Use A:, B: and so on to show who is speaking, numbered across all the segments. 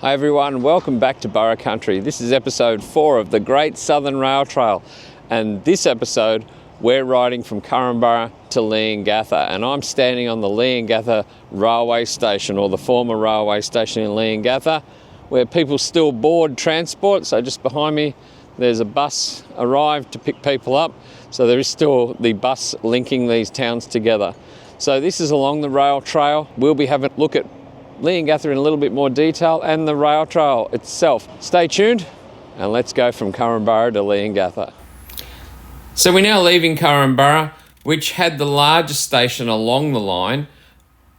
A: Hi everyone, welcome back to Burra Country. This is episode 4 of the Great Southern Rail Trail, and this episode we're riding from Korumburra to Leongatha, and I'm standing on the Leongatha railway station, or the former railway station in Leongatha, where people still board transport. So just behind me there's a bus arrived to pick people up, so there is still the bus linking these towns together. So this is along the rail trail. We'll be having a look at Leongatha in a little bit more detail and the rail trail itself. Stay tuned and let's go from Korumburra to Leongatha. So we're now leaving Korumburra, which had the largest station along the line.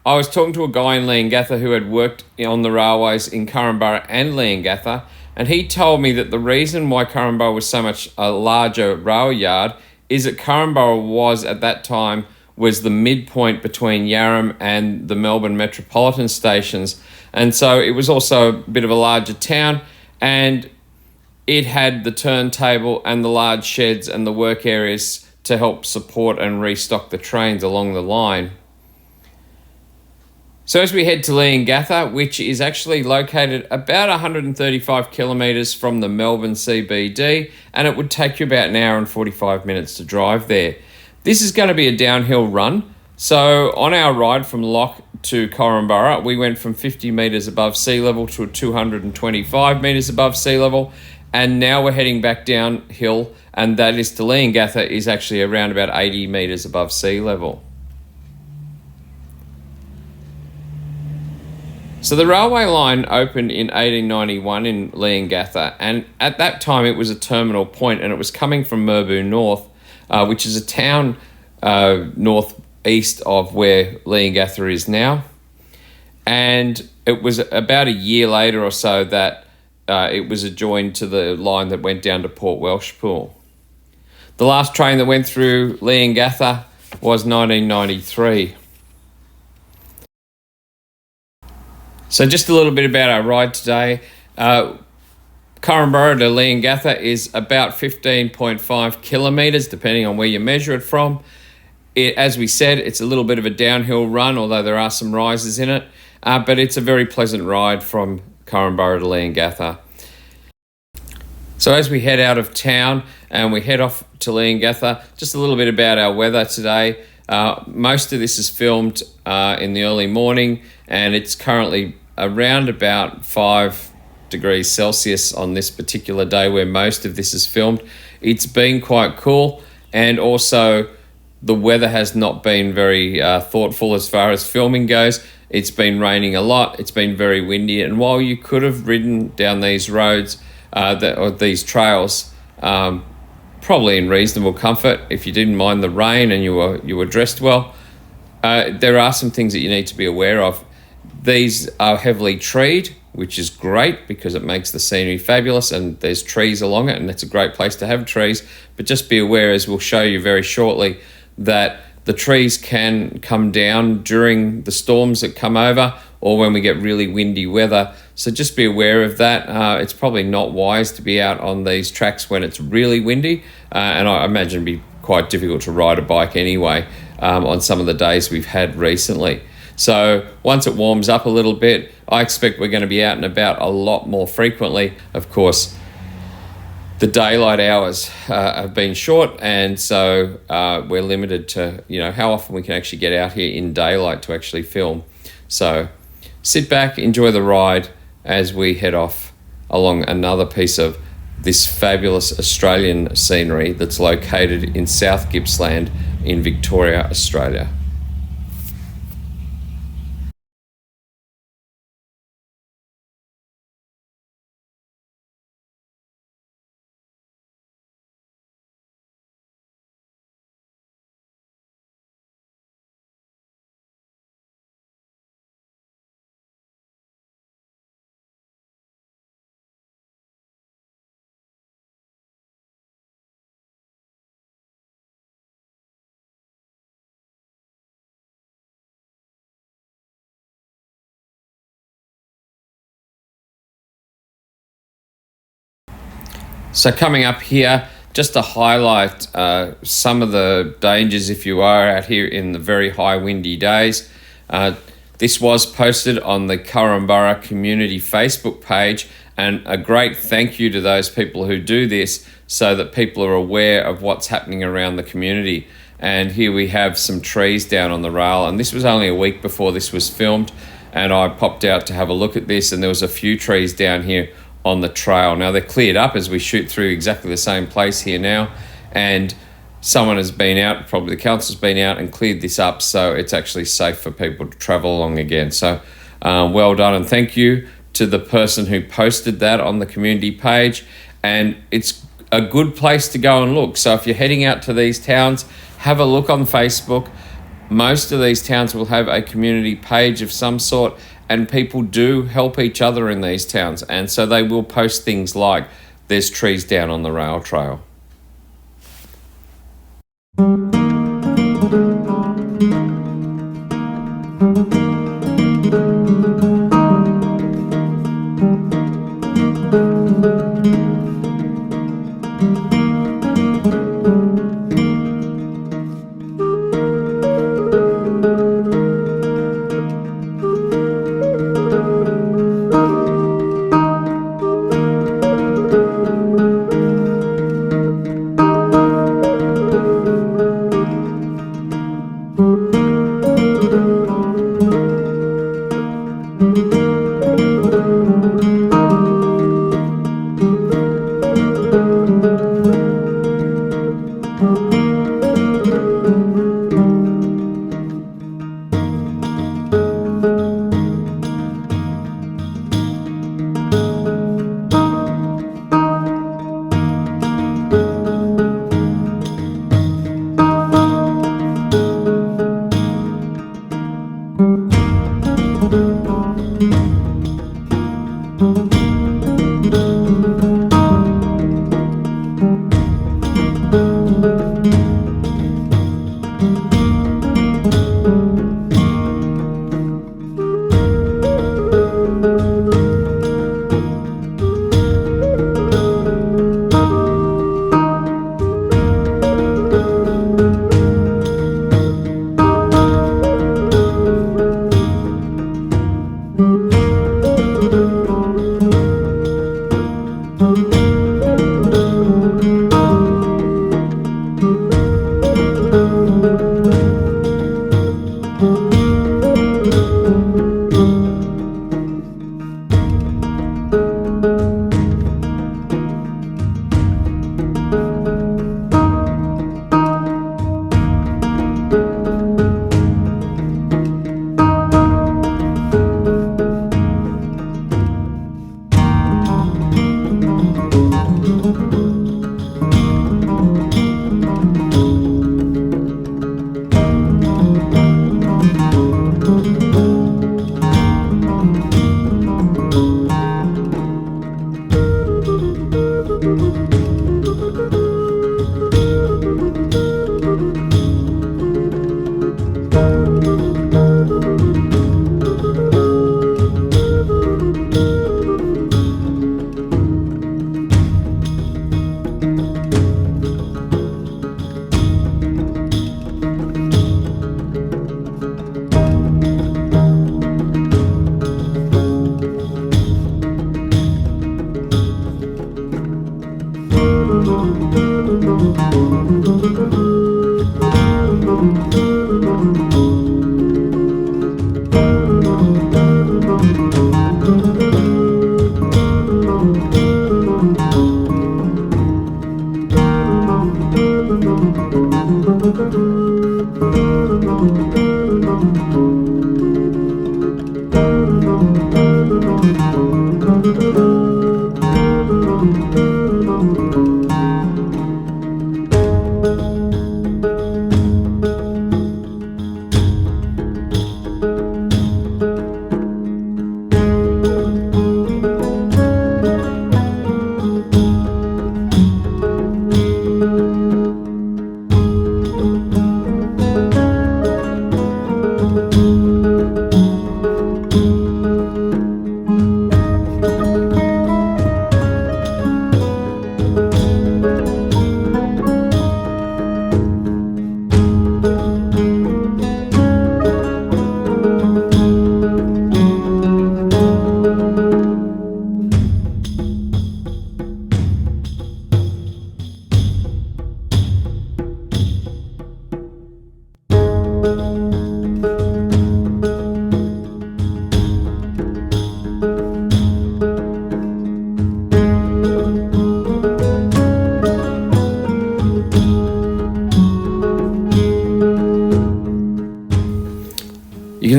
A: I was talking to a guy in Leongatha who had worked on the railways in Korumburra and Leongatha, and he told me that the reason why Korumburra was so much a larger rail yard is that Korumburra was at that time was the midpoint between Yarram and the Melbourne metropolitan stations, and so it was also a bit of a larger town, and it had the turntable and the large sheds and the work areas to help support and restock the trains along the line. So as we head to Leongatha, which is actually located about 135 kilometres from the Melbourne CBD, and it would take you about an hour and 45 minutes to drive there. This is going to be a downhill run. So on our ride from Lock to Korumburra, we went from 50 metres above sea level to 225 metres above sea level. And now we're heading back downhill, and that is to Leongatha, is actually around about 80 metres above sea level. So the railway line opened in 1891 in Leongatha, and at that time it was a terminal point, and it was coming from Murbu North, which is a town northeast of where Leongatha is now. And it was about a year later or so that it was adjoined to the line that went down to Port Welshpool. The last train that went through Leongatha was 1993. So just a little bit about our ride today. Korumburra to Leongatha is about 15.5 kilometres, depending on where you measure it from. As we said, it's a little bit of a downhill run, although there are some rises in it, but it's a very pleasant ride from Korumburra to Leongatha. So as we head out of town and we head off to Leongatha, just a little bit about our weather today. Most of this is filmed in the early morning, and it's currently around about 5 degrees Celsius on this particular day where most of this is filmed. It's been quite cool, and also the weather has not been very thoughtful as far as filming goes. It's been raining a lot, it's been very windy, and while you could have ridden down these roads or these trails probably in reasonable comfort if you didn't mind the rain and you were dressed well, there are some things that you need to be aware of. These are heavily treed, which is great because it makes the scenery fabulous, and there's trees along it, and it's a great place to have trees. But just be aware, as we'll show you very shortly, that the trees can come down during the storms that come over or when we get really windy weather. So just be aware of that. It's probably not wise to be out on these tracks when it's really windy, and I imagine it'd be quite difficult to ride a bike anyway on some of the days we've had recently. So once it warms up a little bit, I expect we're going to be out and about a lot more frequently. Of course, the daylight hours have been short, and so we're limited to how often we can actually get out here in daylight to actually film. So sit back, enjoy the ride as we head off along another piece of this fabulous Australian scenery that's located in South Gippsland in Victoria, Australia. So coming up here, just to highlight some of the dangers if you are out here in the very high windy days. The This was posted on the Korumburra community Facebook page, and a great thank you to those people who do this so that people are aware of what's happening around the community. And here we have some trees down on the rail, and this was only a week before this was filmed, and I popped out to have a look at this, and there was a few trees down here on the trail. Now they're cleared up as we shoot through exactly the same place here now, and someone has been out, probably the council's been out and cleared this up, so it's actually safe for people to travel along again. So well done, and thank you to the person who posted that on the community page. And it's a good place to go and look. So if you're heading out to these towns, have a look on Facebook. Most of these towns will have a community page of some sort, and people do help each other in these towns, and so they will post things like, there's trees down on the rail trail.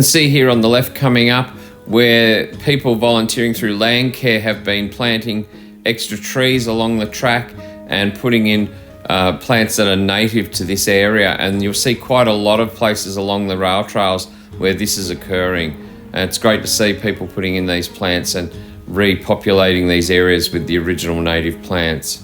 A: can see here on the left coming up where people volunteering through land care have been planting extra trees along the track and putting in plants that are native to this area, and you'll see quite a lot of places along the rail trails where this is occurring. And it's great to see people putting in these plants and repopulating these areas with the original native plants.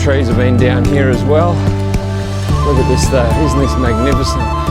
A: trees have been down here as well. Look at this though, isn't this magnificent?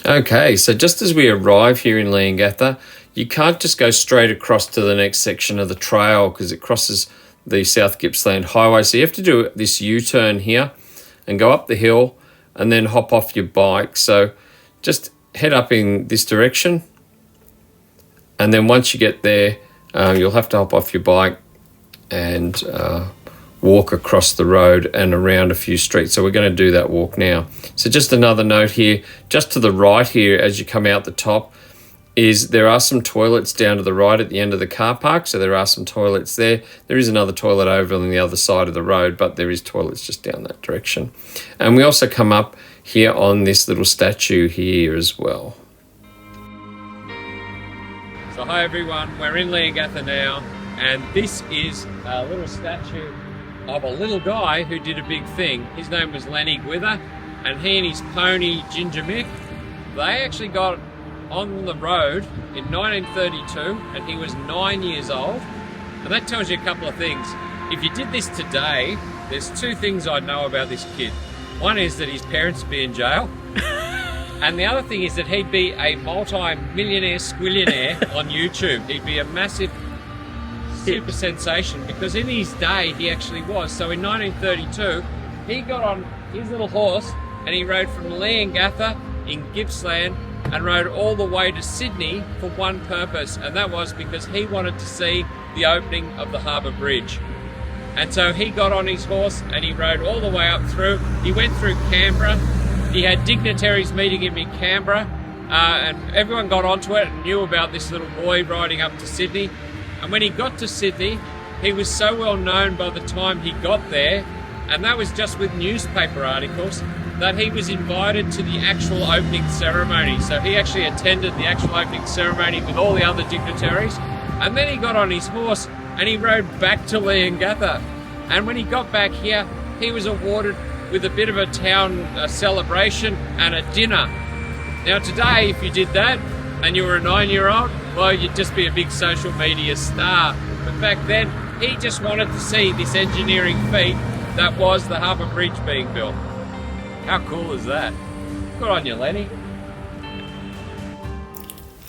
A: Okay, so just as we arrive here in Leongatha, you can't just go straight across to the next section of the trail because it crosses the South Gippsland Highway. So you have to do this U-turn here and go up the hill and then hop off your bike. So just head up in this direction, and then once you get there, you'll have to hop off your bike and walk across the road and around a few streets. So we're going to do that walk now. So just another note here, just to the right here as you come out the top, is there are some toilets down to the right at the end of the car park. So there are some toilets there. There is another toilet over on the other side of the road, but there is toilets just down that direction. And we also come up here on this little statue here as well. So hi everyone, we're in Leongatha now, and this is a little statue of a little guy who did a big thing. His name was Lennie Gwyther, and he and his pony Ginger Mick, they actually got on the road in 1932, and he was 9 years old. And that tells you a couple of things. If you did this today, there's two things I know about this kid. One is that his parents would be in jail, and the other thing is that he'd be a multi-millionaire squillionaire on YouTube. He'd be a massive super sensation, because in his day he actually was. So in 1932 he got on his little horse and he rode from Leongatha in Gippsland and rode all the way to Sydney for one purpose, and that was because he wanted to see the opening of the Harbour Bridge. And so he got on his horse and he rode all the way up through. He went through Canberra. He had dignitaries meeting him in Canberra, and everyone got onto it and knew about this little boy riding up to Sydney. And when he got to Sydney, he was so well known by the time he got there, and that was just with newspaper articles, that he was invited to the actual opening ceremony. So he actually attended the actual opening ceremony with all the other dignitaries. And then he got on his horse and he rode back to Leongatha. And when he got back here, he was awarded with a bit of a town celebration and a dinner. Now today, if you did that and you were a 9-year-old, well, you'd just be a big social media star. But back then, he just wanted to see this engineering feat that was the Harbour Bridge being built. How cool is that? Good on you, Lennie.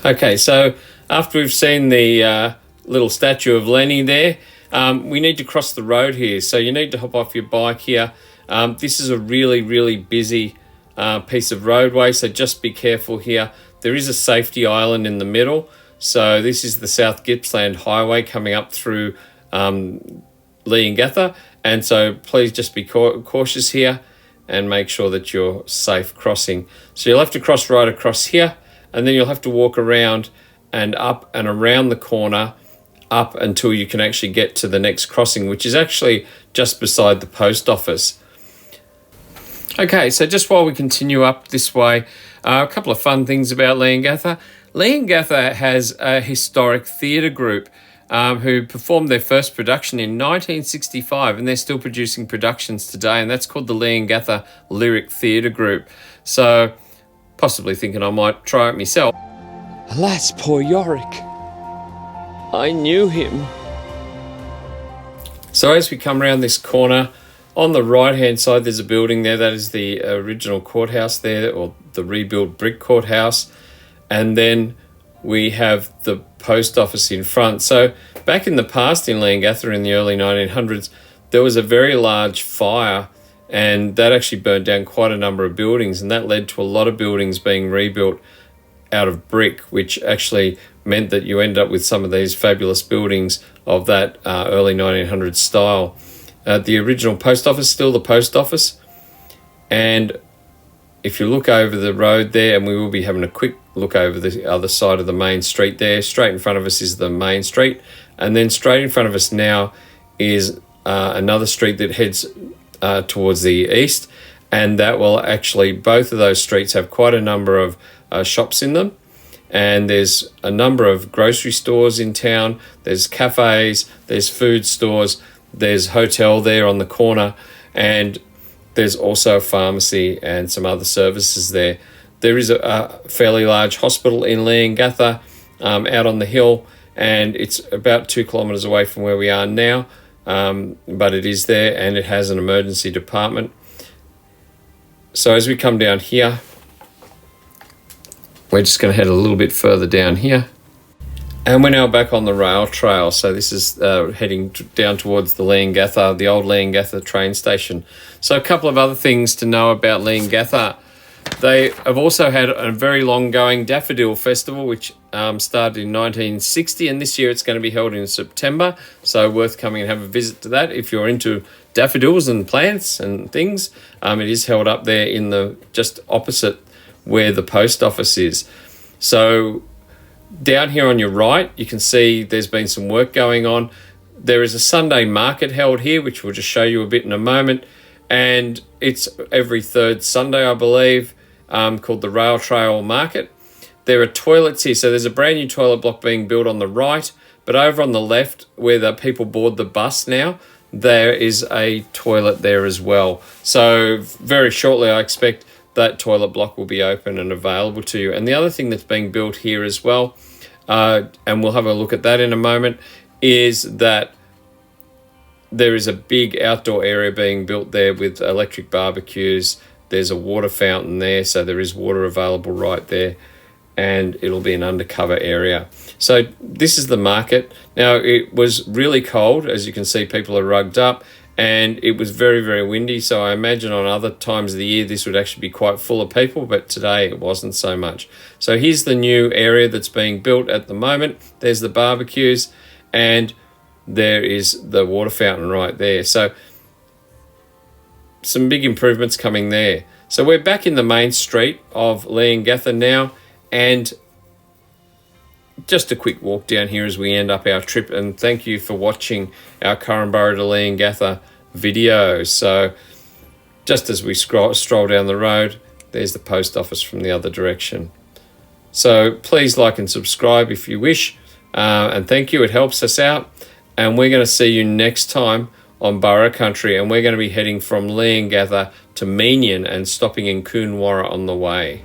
A: Okay, so after we've seen the little statue of Lennie there, we need to cross the road here. So you need to hop off your bike here. This is a really, really busy piece of roadway, so just be careful here. There is a safety island in the middle. So this is the South Gippsland Highway coming up through Leongatha. And so please just be cautious here and make sure that you're safe crossing. So you'll have to cross right across here, and then you'll have to walk around and up and around the corner up until you can actually get to the next crossing, which is actually just beside the post office. Okay, so just while we continue up this way, a couple of fun things about Leongatha. Leongatha has a historic theatre group who performed their first production in 1965, and they're still producing productions today, and that's called the Leongatha Lyric Theatre Group. So possibly thinking I might try it myself. Alas, poor Yorick, I knew him. So as we come around this corner, on the right-hand side, there's a building there. That is the original courthouse there, or the rebuilt brick courthouse. And then we have the post office in front. So back in the past in Leongatha in the early 1900s, there was a very large fire, and that actually burned down quite a number of buildings, and that led to a lot of buildings being rebuilt out of brick, which actually meant that you end up with some of these fabulous buildings of that early 1900s style. The original post office, still the post office. And if you look over the road there, and we will be having a quick look over the other side of the main street there, straight in front of us is the main street. And then straight in front of us now is another street that heads towards the east. And that will actually, both of those streets have quite a number of shops in them. And there's a number of grocery stores in town. There's cafes, there's food stores, there's hotel there on the corner, and there's also a pharmacy and some other services there. There is a fairly large hospital in Leongatha out on the hill, and it's about 2 kilometres away from where we are now, but it is there, and it has an emergency department. So as we come down here, we're just going to head a little bit further down here. And we're now back on the rail trail. So this is heading down towards the Leongatha, the old Leongatha train station. So a couple of other things to know about Leongatha. They have also had a very long-going daffodil festival, which started in 1960, and this year it's going to be held in September. So worth coming and have a visit to that if you're into daffodils and plants and things. It is held up there in the just opposite where the post office is. So down here on your right, you can see there's been some work going on. There is a Sunday market held here, which we'll just show you a bit in a moment. And it's every third Sunday, I believe, called the Rail Trail Market. There are toilets here. So there's a brand new toilet block being built on the right. But over on the left, where the people board the bus now, there is a toilet there as well. So very shortly, I expect that toilet block will be open and available to you. And the other thing that's being built here as well, and we'll have a look at that in a moment, is that there is a big outdoor area being built there with electric barbecues. There's a water fountain there, so there is water available right there, and it'll be an undercover area. So this is the market. Now, it was really cold. As you can see, people are rugged up, and it was very, very windy. So I imagine on other times of the year, this would actually be quite full of people, but today it wasn't so much. So here's the new area that's being built at the moment. There's the barbecues, and there is the water fountain right there. So some big improvements coming there. So we're back in the main street of Leongatha now, and just a quick walk down here as we end up our trip. And thank you for watching our Korumburra to Leongatha video. So just as we stroll down the road, there's the post office from the other direction. So please like and subscribe if you wish. And thank you, it helps us out. And we're going to see you next time on Burra Country. And we're going to be heading from Leongatha to Meenian and stopping in Korumburra on the way.